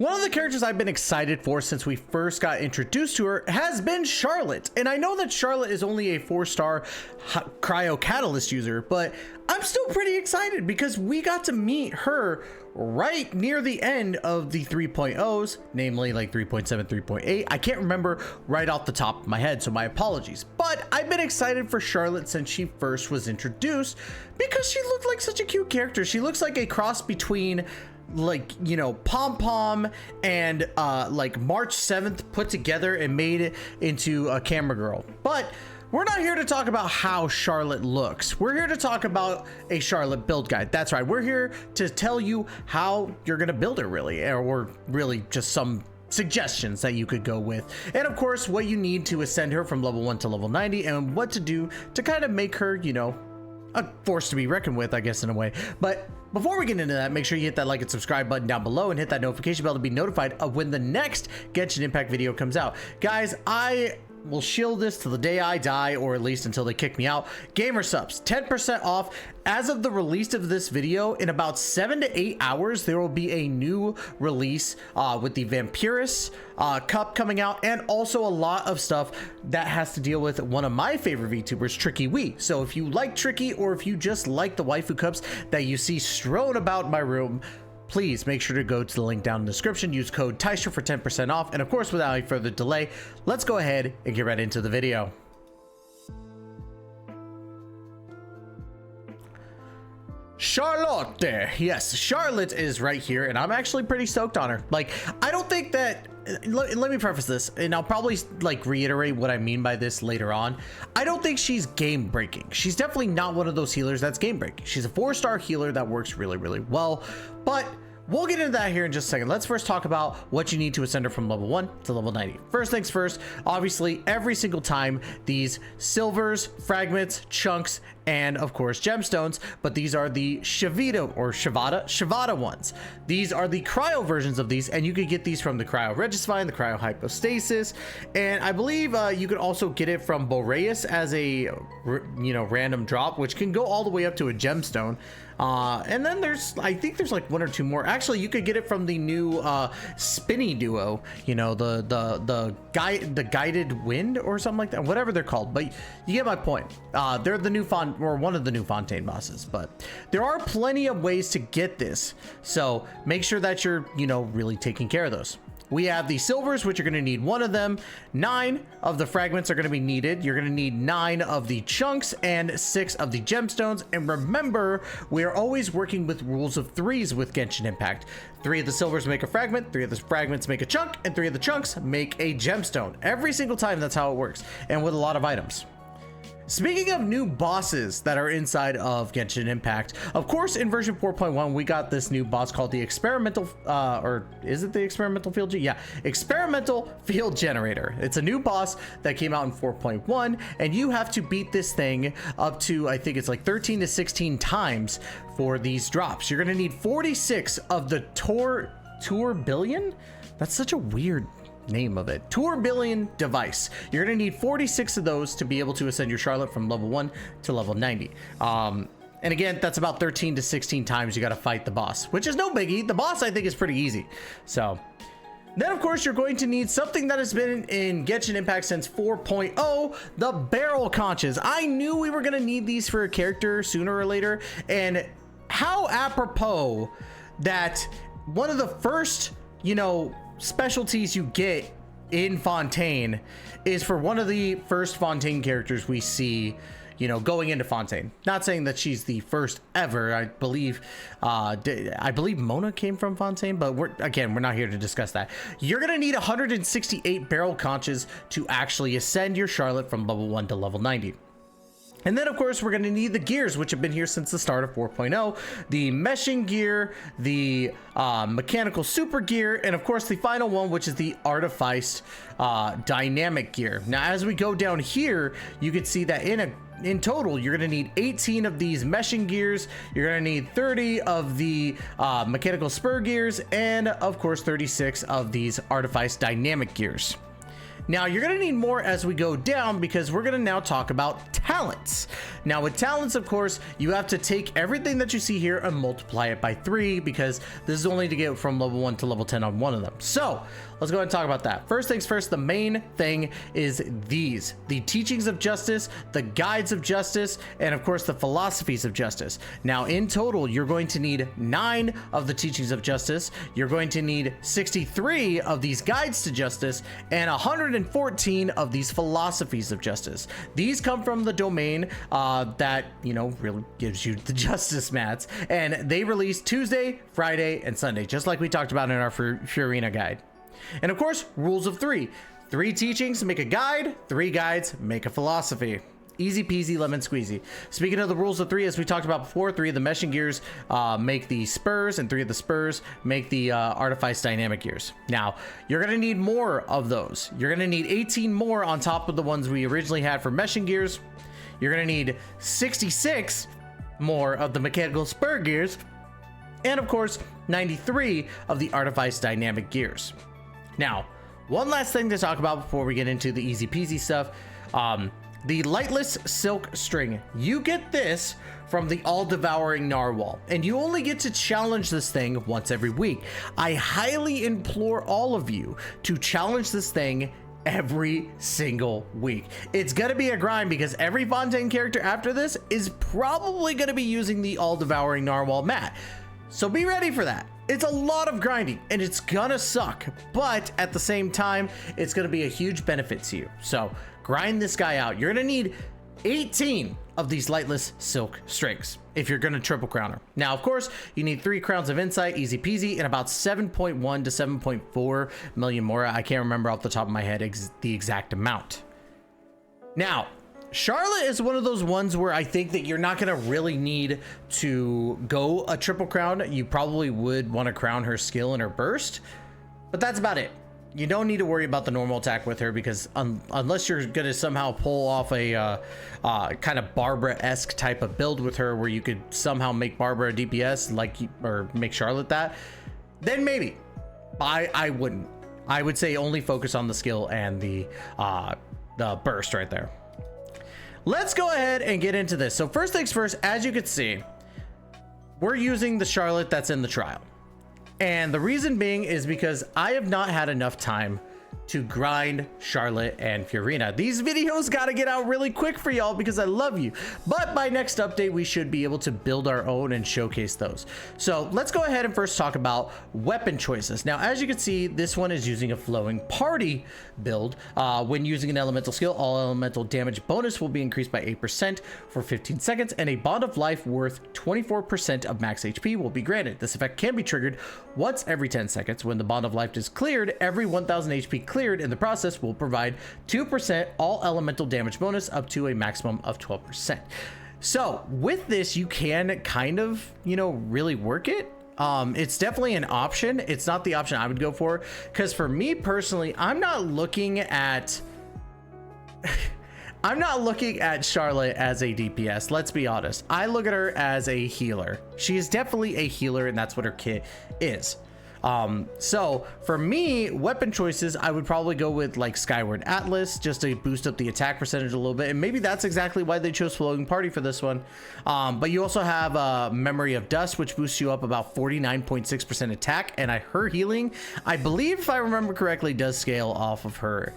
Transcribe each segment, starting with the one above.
One of the characters I've been excited for since we first got introduced to her has been Charlotte. And I know that Charlotte is only a 4-star cryo catalyst user, but I'm still pretty excited because we got to meet her right near the end of the 3.0s, namely like 3.7, 3.8. I can't remember right off the top of my head, so my apologies. But I've been excited for Charlotte since she first was introduced because she looked like such a cute character. She looks like a cross between, like, you know, Pom Pom and like March 7th put together and made it into a camera girl. But we're not here to talk about how Charlotte looks. We're here to talk about a Charlotte build guide. That's right. We're here to tell you how you're going to build her, really, or really just some suggestions that you could go with. And of course, what you need to ascend her from level 1 to level 90 and what to do to kind of make her, you know, a force to be reckoned with, I guess, in a way. But before we get into that, make sure you hit that like and subscribe button down below and hit that notification bell to be notified of when the next Genshin Impact video comes out. Guys, I will shield this till the day I die, or at least until they kick me out. Gamer subs, 10% off. As of the release of this video, in about 7 to 8 hours, there will be a new release with the Vampirus cup coming out, and also a lot of stuff that has to deal with one of my favorite VTubers, Tricky Wee. So if you like Tricky, or if you just like the waifu cups that you see strewn about my room, please make sure to go to the link down in the description, use code TYSHER for 10% off. And of course, without any further delay, let's go ahead and get right into the video. Charlotte, yes, Charlotte is right here, and I'm actually pretty stoked on her. Like, I don't think that, let me preface this, and I'll probably like reiterate what I mean by this later on. I don't think she's game breaking. She's definitely not one of those healers that's game breaking. She's a 4-star healer that works really, really well, but we'll get into that here in just a second. Let's first talk about what you need to ascend her from level 1 to level 90. First things first, obviously, every single time these silvers, fragments, chunks, and of course gemstones, but these are the Shavada ones. These are the cryo versions of these, and you could get these from the cryo Regisvine, the cryo hypostasis, and I believe you could also get it from Boreas as a random drop, which can go all the way up to a gemstone. And then I think there's like 1 or 2 more. Actually, you could get it from the new spinny duo, you know, the guided wind or something like that, whatever they're called. But you get my point. They're the new one of the new Fountaine bosses, but there are plenty of ways to get this. So make sure that you're, you know, really taking care of those. We have the silvers, which you're going to need 1 of them. 9 of the fragments are going to be needed. You're going to need 9 of the chunks and 6 of the gemstones. And remember, we are always working with rules of 3s with Genshin Impact. 3 of the silvers make a fragment, 3 of the fragments make a chunk, and 3 of the chunks make a gemstone. Every single time, that's how it works. And with a lot of items. Speaking of new bosses that are inside of Genshin Impact, of course, in version 4.1, we got this new boss called the Experimental, or is it the Experimental Field? Yeah, Experimental Field Generator. It's a new boss that came out in 4.1, and you have to beat this thing up to, I think it's like 13 to 16 times for these drops. You're going to need 46 of the Tourbillon? That's such a weird name of it. Tourbillon device. You're gonna need 46 of those to be able to ascend your Charlotte from level 1 to level 90. And again, that's about 13 to 16 times you got to fight the boss, which is no biggie. The boss, I think, is pretty easy. So then, of course, you're going to need something that has been in Genshin Impact since 4.0, the barrel conches. I knew we were gonna need these for a character sooner or later, and how apropos that one of the first, you know, specialties you get in Fountaine is for one of the first Fountaine characters we see, you know, going into Fountaine. Not saying that she's the first ever. I believe Mona came from Fountaine, but we're not here to discuss that. You're gonna need 168 barrel conches to actually ascend your Charlotte from level 1 to level 90. And then, of course, we're going to need the gears, which have been here since the start of 4.0. The meshing gear, the mechanical super gear, and of course, the final one, which is the artifice dynamic gear. Now, as we go down here, you can see that in total, you're going to need 18 of these meshing gears. You're going to need 30 of the mechanical spur gears, and of course, 36 of these artifice dynamic gears. Now you're going to need more as we go down because we're going to now talk about talents. Now with talents, of course, you have to take everything that you see here and multiply it by 3 because this is only to get from level 1 to level 10 on one of them. So let's go ahead and talk about that. First things first, the main thing is these: the teachings of justice, the guides of justice, and of course the philosophies of justice. Now in total, you're going to need 9 of the teachings of justice. You're going to need 63 of these guides to justice and 114 of these philosophies of justice. These come from the domain that, you know, really gives you the justice mats, and they release Tuesday, Friday, and Sunday, just like we talked about in our Furina guide. And of course, rules of 3. 3 teachings make a guide, 3 guides make a philosophy. Easy peasy lemon squeezy. Speaking of the rules of 3, as we talked about before, 3 of the meshing gears make the spurs, and 3 of the spurs make the artifice dynamic gears. Now, you're going to need more of those. You're going to need 18 more on top of the ones we originally had for meshing gears. You're going to need 66 more of the mechanical spur gears, and of course, 93 of the artifice dynamic gears. Now, one last thing to talk about before we get into the easy peasy stuff. The lightless silk string. You get this from the all-devouring narwhal, and you only get to challenge this thing once every week. I highly implore all of you to challenge this thing every single week. It's gonna be a grind because every Fountaine character after this is probably gonna be using the all-devouring narwhal mat. So be ready for that. It's a lot of grinding and it's gonna suck, but at the same time, it's gonna be a huge benefit to you. So grind this guy out. You're gonna need 18 of these lightless silk strings if you're gonna triple crown her. Now, of course, you need 3 crowns of insight, easy peasy, and about 7.1 to 7.4 million mora. I can't remember off the top of my head the exact amount. Now, Charlotte is one of those ones where I think that you're not going to really need to go a triple crown. You probably would want to crown her skill and her burst, but that's about it. You don't need to worry about the normal attack with her because unless you're going to somehow pull off a kind of Barbara-esque type of build with her where you could somehow make Barbara a DPS or make Charlotte that, then maybe. I wouldn't. I would say only focus on the skill and the burst right there. Let's go ahead and get into this. So first things first, as you can see, we're using the Charlotte that's in the trial. And the reason being is because I have not had enough time to grind Charlotte and Furina. These videos got to get out really quick for y'all because I love you. But by next update, we should be able to build our own and showcase those. So let's go ahead and first talk about weapon choices. Now, as you can see, this one is using a flowing party build. When using an elemental skill, all elemental damage bonus will be increased by 8% for 15 seconds, and a bond of life worth 24% of max HP will be granted. This effect can be triggered once every 10 seconds. When the bond of life is cleared, every 1000 HP cleared in the process will provide 2% all elemental damage bonus up to a maximum of 12%. So with this, you can kind of, you know, really work it. It's definitely an option. It's not the option I would go for, because for me personally, I'm not looking at Charlotte as a DPS. Let's be honest. I look at her as a healer. She is definitely a healer, and that's what her kit is. So for me, weapon choices, I would probably go with like Skyward Atlas just to boost up the attack percentage a little bit. And maybe that's exactly why they chose Floating Party for this one. But you also have Memory of Dust, which boosts you up about 49.6% attack. And her healing, I believe, if I remember correctly, does scale off of her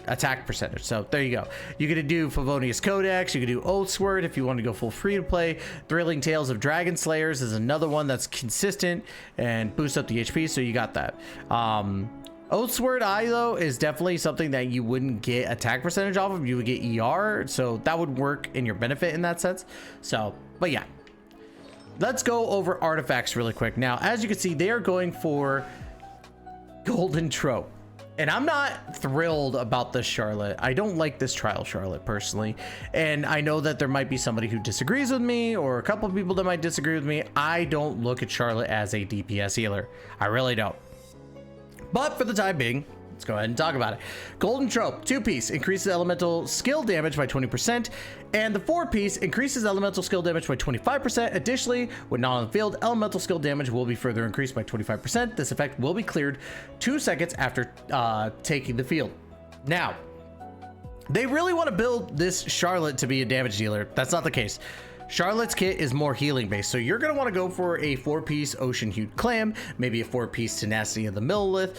attack percentage. So there you go. You could do Favonius Codex, you could do Oathsword if you want to go full free to play. Thrilling Tales of Dragon Slayers is another one that's consistent and boosts up the HP, so you got that. Oathsword Eye though is definitely something that you wouldn't get attack percentage off of. You would get ER, so that would work in your benefit in that sense. So, but yeah, let's go over artifacts really quick. Now, as you can see, they are going for Golden Trope. And I'm not thrilled about this Charlotte. I don't like this trial Charlotte personally. And I know that there might be somebody who disagrees with me or a couple of people that might disagree with me. I don't look at Charlotte as a DPS healer. I really don't. But for the time being, let's go ahead and talk about it. Golden Trope, 2-piece, increases elemental skill damage by 20%. And the 4-piece increases elemental skill damage by 25%. Additionally, when not on the field, elemental skill damage will be further increased by 25%. This effect will be cleared 2 seconds after taking the field. Now, they really want to build this Charlotte to be a damage dealer. That's not the case. Charlotte's kit is more healing based, so you're going to want to go for a 4-piece Ocean Hued Clam, maybe a 4-piece Tenacity of the Millilith.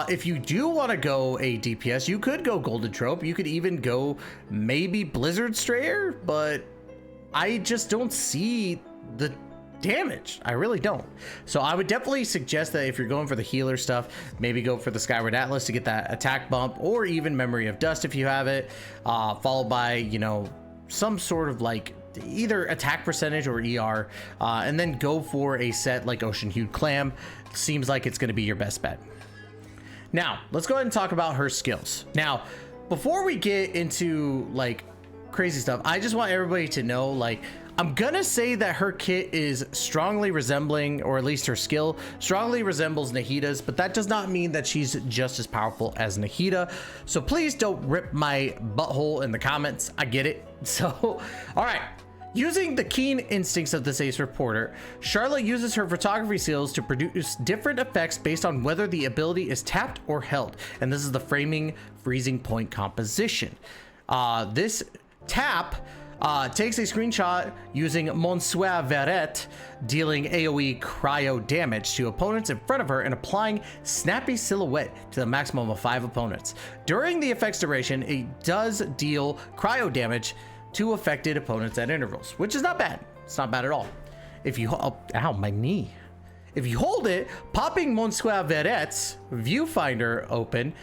If you do want to go a DPS, you could go Golden Trope. You could even go maybe Blizzard Strayer, but I just don't see the damage. I really don't. So I would definitely suggest that if you're going for the healer stuff, maybe go for the Skyward Atlas to get that attack bump, or even Memory of Dust if you have it, followed by, you know, some sort of like either attack percentage or ER, and then go for a set like Ocean Hued Clam. Seems like it's going to be your best bet. Now let's go ahead and talk about her skills. Now, before we get into like crazy stuff, I just want everybody to know, like, I'm gonna say that her kit is strongly resembling, or at least her skill strongly resembles Nahida's, but that does not mean that she's just as powerful as Nahida. So please don't rip my butthole in the comments. I get it. So, all right. Using the keen instincts of this ace reporter, Charlotte uses her photography skills to produce different effects based on whether the ability is tapped or held. And this is the framing freezing point composition. This tap takes a screenshot using Monsieur Verret, dealing AoE cryo damage to opponents in front of her and applying Snappy Silhouette to the maximum of 5 opponents. During the effect's duration, it does deal cryo damage to affected opponents at intervals, which is not bad. It's not bad at all. If you, ow, my knee. If you hold it, popping Monsieur Verret's viewfinder open,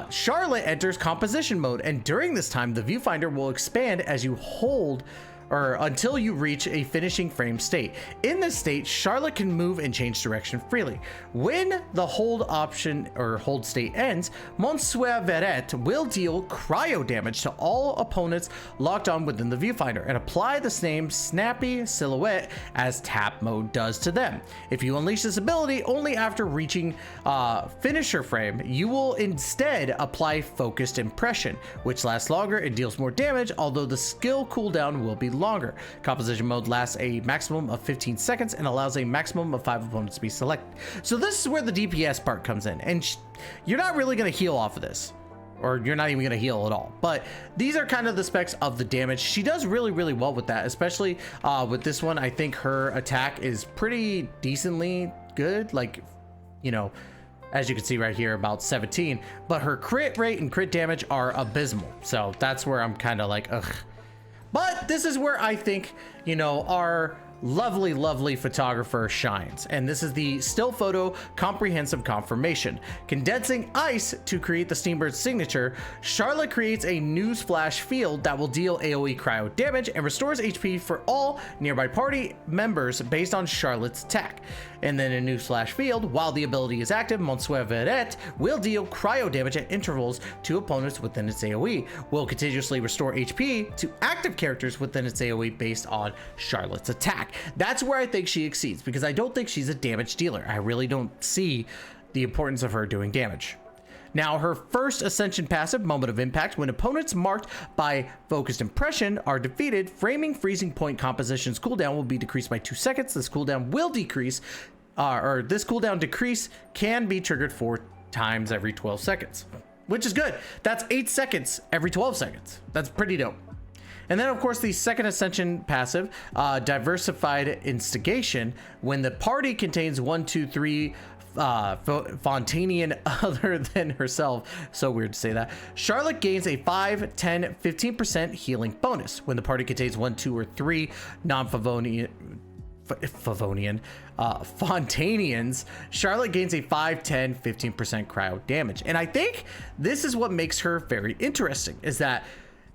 Charlotte enters composition mode, and during this time, the viewfinder will expand as you hold or until you reach a finishing frame state. In this state, Charlotte can move and change direction freely. When the hold option or hold state ends, Monsieur Verret will deal cryo damage to all opponents locked on within the viewfinder and apply the same snappy silhouette as tap mode does to them. If you unleash this ability only after reaching finisher frame, you will instead apply focused impression, which lasts longer and deals more damage, although the skill cooldown will be longer. Composition mode lasts a maximum of 15 seconds and allows a maximum of 5 opponents to be selected. So this is where the DPS part comes in, and you're not really going to heal off of this, or you're not even going to heal at all. But these are kind of the specs of the damage. She does really, really well with that, especially with this one. I think her attack is pretty decently good, like, you know, as you can see right here, about 17, but her crit rate and crit damage are abysmal. So that's where I'm kind of like, ugh. But this is where I think, you know, our lovely, lovely photographer shines. And this is the still photo comprehensive confirmation. Condensing ice to create the Steambird's signature, Charlotte creates a newsflash field that will deal AoE cryo damage and restores HP for all nearby party members based on Charlotte's attack. And then a newsflash field, while the ability is active, Monsieur Verret will deal cryo damage at intervals to opponents within its AoE, will continuously restore HP to active characters within its AoE based on Charlotte's attack. That's where I think she exceeds, because I don't think she's a damage dealer. I really don't see the importance of her doing damage. Now, her first Ascension passive, Moment of Impact, when opponents marked by Focused Impression are defeated, Framing Freezing Point composition's cooldown will be decreased by 2 seconds. This cooldown will decrease, this cooldown decrease can be triggered 4 times every 12 seconds, which is good. That's 8 seconds every 12 seconds. That's pretty dope. And then, of course, the second Ascension passive, Diversified Instigation, when the party contains 1, 2, 3 Fountainian other than herself. So weird to say that. Charlotte gains a 5, 10, 15% healing bonus. When the party contains 1, 2, or 3 non-Favonian Fountainians, Charlotte gains a 5, 10, 15% cryo damage. And I think this is what makes her very interesting, is that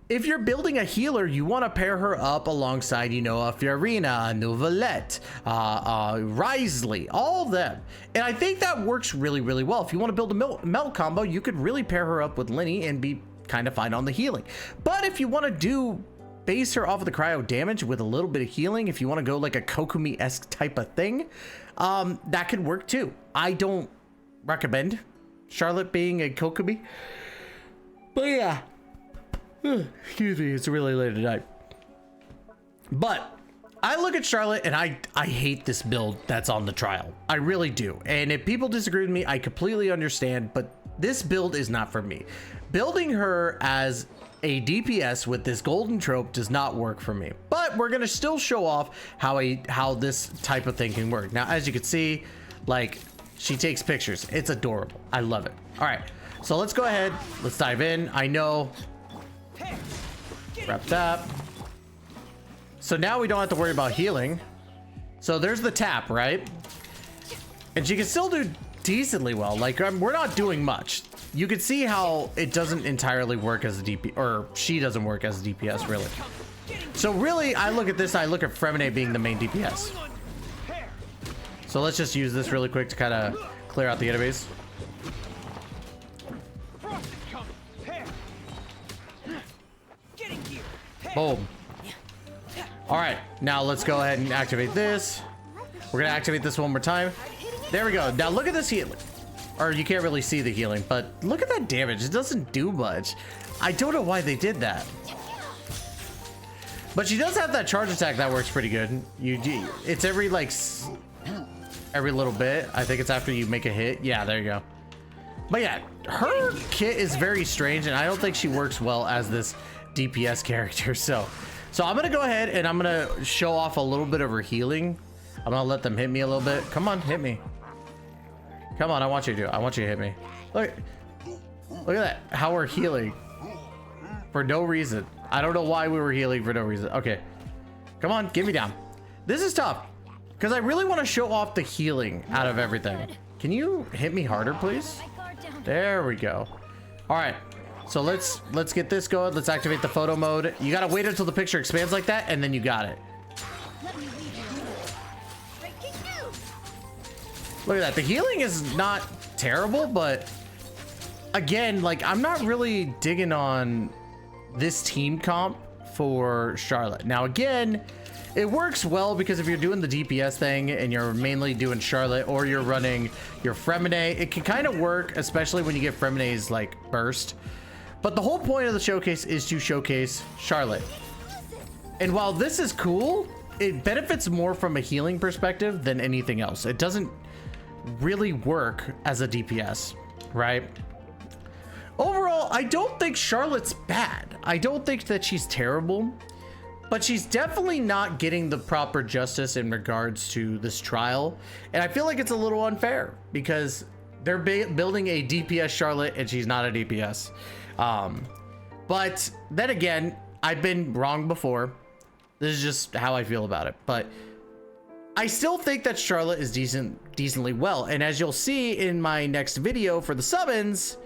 if you're building a healer, you want to pair her up alongside, you know, a Furina, Neuvillette, Wriothesley, all of them. And I think that works really, really well. If you want to build a melt combo, you could really pair her up with Lyney and be kind of fine on the healing. But if you want to base her off of the cryo damage with a little bit of healing, if you want to go like a Kokumi-esque type of thing, that could work too. I don't recommend Charlotte being a Kokumi, but yeah. Excuse me, it's really late at night. But I look at Charlotte and I hate this build that's on the trial. I really do. And if people disagree with me, I completely understand, but this build is not for me. Building her as a DPS with this golden trope does not work for me, but we're gonna still show off how this type of thing can work. Now, as you can see, like, she takes pictures. It's adorable. I love it. All right, so let's go ahead. Let's dive in. I know. Wrap that. So now we don't have to worry about healing. So there's the tap, right? And she can still do decently well. Like, we're not doing much. You can see how it doesn't entirely work as a DP, or she doesn't work as a DPS, really. So really, I look at this, I look at Freminet being the main DPS. So let's just use this really quick to kind of clear out the enemies. Boom. All right, now let's go ahead and activate this. We're gonna activate this one more time. There we go. Now look at this healing. Or you can't really see the healing, but look at that damage. It doesn't do much. I don't know why they did that. But she does have that charge attack that works pretty good. It's every like every little bit. I think it's after you make a hit. Yeah, there you go. But yeah, her kit is very strange, and I don't think she works well as this DPS character. So I'm gonna go ahead and I'm gonna show off a little bit of her healing. I'm gonna let them hit me a little bit. Come on, hit me. Come on, I want you to do it. I want you to hit me. Look at that. How we're healing for no reason. I don't know why we were healing for no reason. Okay, come on, get me down. This is tough because I really want to show off the healing out of everything. Can you hit me harder, please? There we go. All right, so let's get this going. Let's activate the photo mode. You gotta wait until the picture expands like that, and then you got it. Look at that. The healing is not terrible, but again, like, I'm not really digging on this team comp for Charlotte. Now, again, it works well because if you're doing the DPS thing and you're mainly doing Charlotte, or you're running your Freminet, it can kind of work, especially when you get Freminet's like burst. But the whole point of the showcase is to showcase Charlotte. And while this is cool, it benefits more from a healing perspective than anything else. It doesn't really work as a DPS, right? Overall, I don't think Charlotte's bad. I don't think that she's terrible, but she's definitely not getting the proper justice in regards to this trial. And I feel like it's a little unfair because they're building a DPS Charlotte and she's not a DPS. But then again, I've been wrong before. This is just how I feel about it. But I still think that Charlotte is decently well. And as you'll see in my next video for the summons,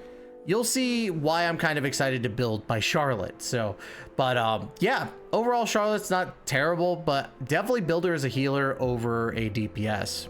you'll see why I'm kind of excited to build by Charlotte. So, but yeah, overall Charlotte's not terrible, but definitely build her as a healer over a DPS.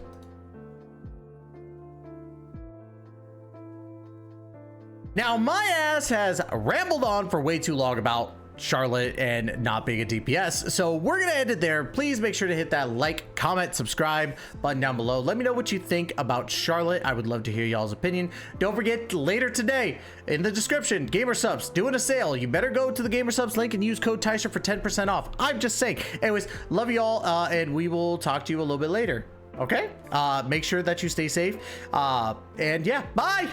Now, my ass has rambled on for way too long about Charlotte and not being a DPS, so we're gonna end it there. Please make sure to hit that like, comment, subscribe button down below. Let me know what you think about Charlotte. I would love to hear y'all's opinion. Don't forget, later today in the description, Gamer Subs doing a sale. You better go to the Gamer Subs link and use code TYSHER for 10% off. I'm just saying. Anyways, love you all, and we will talk to you a little bit later. Okay, make sure that you stay safe, and yeah, bye.